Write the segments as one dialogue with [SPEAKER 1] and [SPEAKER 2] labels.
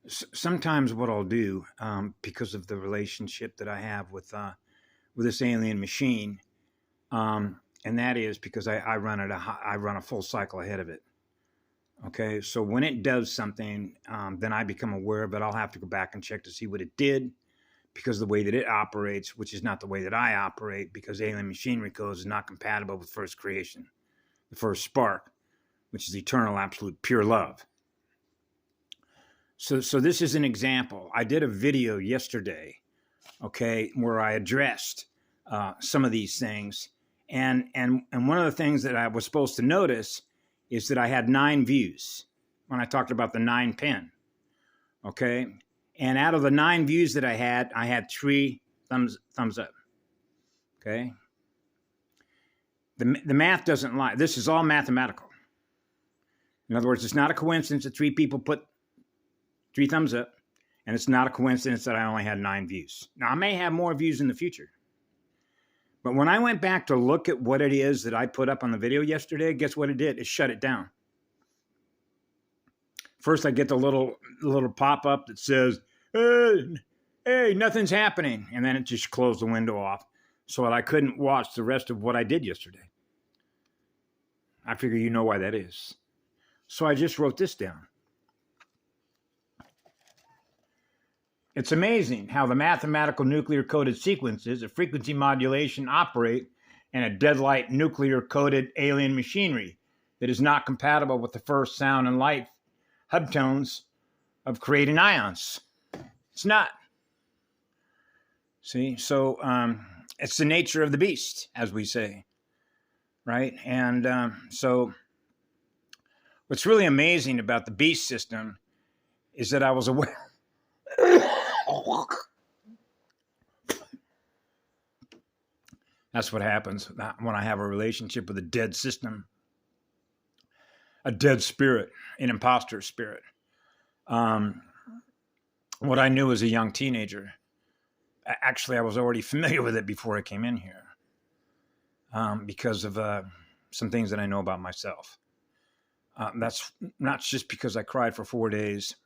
[SPEAKER 1] Sometimes what I'll do, because of the relationship that I have with this alien machine, and that is because I run a full cycle ahead of it. Okay, so when it does something, then I become aware of it. I'll have to go back and check to see what it did, because the way that it operates, which is not the way that I operate, because alien machinery codes is not compatible with first creation, the first spark, which is eternal, absolute, pure love. So this is an example. I did a video yesterday, okay, where I addressed some of these things, and one of the things that I was supposed to notice is that I had 9 views when I talked about the 9 pin, okay, and out of the 9 views that I had 3 thumbs up, okay. The math doesn't lie. This is all mathematical. In other words, it's not a coincidence that 3 people put 3 thumbs up, and it's not a coincidence that I only had 9 views. Now, I may have more views in the future, but when I went back to look at what it is that I put up on the video yesterday, guess what it did? It shut it down. First, I get the little pop-up that says, hey, nothing's happening, and then it just closed the window off so that I couldn't watch the rest of what I did yesterday. I figure you know why that is. So I just wrote this down. It's amazing how the mathematical nuclear-coded sequences of frequency modulation operate in a deadlight nuclear-coded alien machinery that is not compatible with the first sound and light hub tones of creating ions. It's not. See, so it's the nature of the beast, as we say, right? And so what's really amazing about the beast system is that I was aware. That's what happens when I have a relationship with a dead system, a dead spirit, an imposter spirit. What I knew as a young teenager, actually, I was already familiar with it before I came in here, because of some things that I know about myself. That's not just because I cried for 4 days,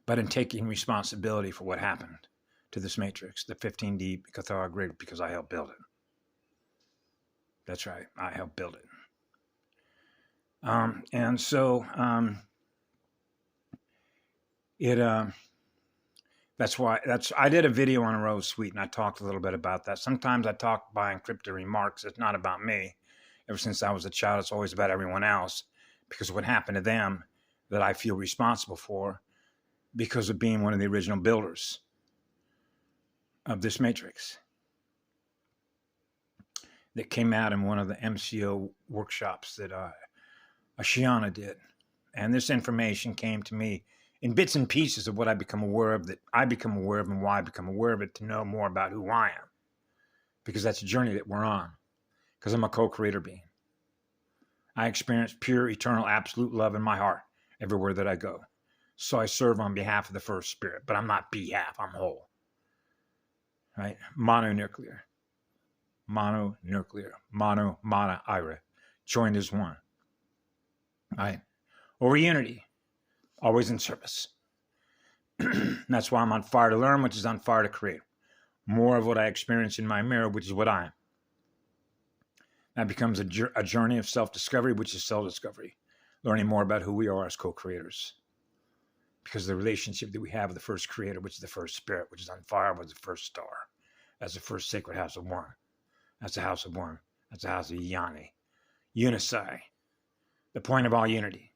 [SPEAKER 1] but in taking responsibility for what happened to this matrix, the 15D Cathara grid, because I helped build it. That's right, I helped build it. And so I did a video on a Rose Suite, and I talked a little bit about that. Sometimes I talk by encrypted remarks. It's not about me. Ever since I was a child, it's always about everyone else, because of what happened to them that I feel responsible for, because of being one of the original builders of this matrix that came out in one of the MCO workshops that Ashiana did. And this information came to me in bits and pieces of what I become aware of, that I become aware of, and why I become aware of it, to know more about who I am, because that's a journey that we're on, because I'm a co-creator being. I experience pure, eternal, absolute love in my heart everywhere that I go. So I serve on behalf of the first spirit, but I'm not behalf, I'm whole. Right? Mononuclear. Mononuclear. Mana, Ira. Joined as one. Right? Over unity. Always in service. That's why I'm on fire to learn, which is on fire to create. More of what I experience in my mirror, which is what I am. That becomes a journey of self-discovery, which is self-discovery. Learning more about who we are as co-creators. Because of the relationship that we have with the first creator, which is the first spirit, which is on fire, was the first star. That's the first sacred house of one. That's the house of one. That's the house of Yanni. Unicide. The point of all unity.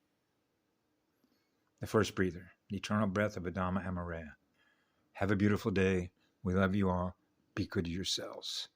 [SPEAKER 1] The first breather. The eternal breath of Adama Amareya. Have a beautiful day. We love you all. Be good to yourselves.